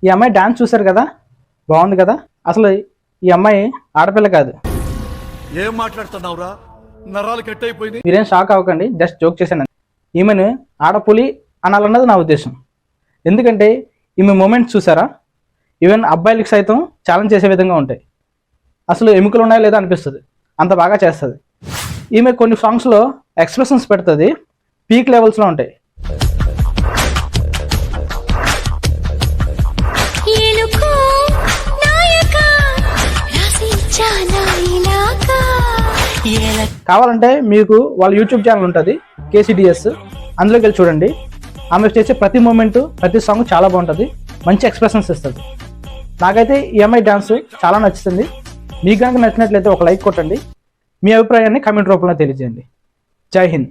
ఈ అమ్మాయి డాన్స్ చూశారు కదా, బాగుంది కదా. అసలు ఈ అమ్మాయి ఆడపిల్ల కాదు. ఏం మాట్లాడుతున్నావురా, నరాలు కట్ అయిపోయింది. మీరేం షాక్ అవ్వకండి, జస్ట్ జోక్ చేశాను. ఈమెను ఆడపులి అనాలన్నది నా ఉద్దేశం. ఎందుకంటే ఈమె మూమెంట్స్ చూసారా, ఈవెన్ అబ్బాయిలకి సైతం ఛాలెంజ్ చేసే విధంగా ఉంటాయి. అసలు ఎముకలు ఉన్నాయో లేదో అనిపిస్తుంది, అంత బాగా చేస్తుంది. ఈమె కొన్ని సాంగ్స్లో ఎక్స్ప్రెషన్స్ పెడుతుంది, పీక్ లెవెల్స్లో ఉంటాయి. కావాలంటే మీకు వాళ్ళ యూట్యూబ్ ఛానల్ ఉంటుంది KCDS, అందులోకి వెళ్ళి చూడండి. ఆమె చేసే ప్రతి మూమెంట్, ప్రతి సాంగ్ చాలా బాగుంటుంది, మంచి ఎక్స్ప్రెషన్స్ ఇస్తుంది. నాకైతే ఈ అమ్మాయి డాన్స్ చాలా నచ్చుతుంది. మీకు కనుక నచ్చినట్లయితే ఒక లైక్ కొట్టండి, మీ అభిప్రాయాన్ని కామెంట్ రూపంలో తెలియజేయండి. జై హింద్.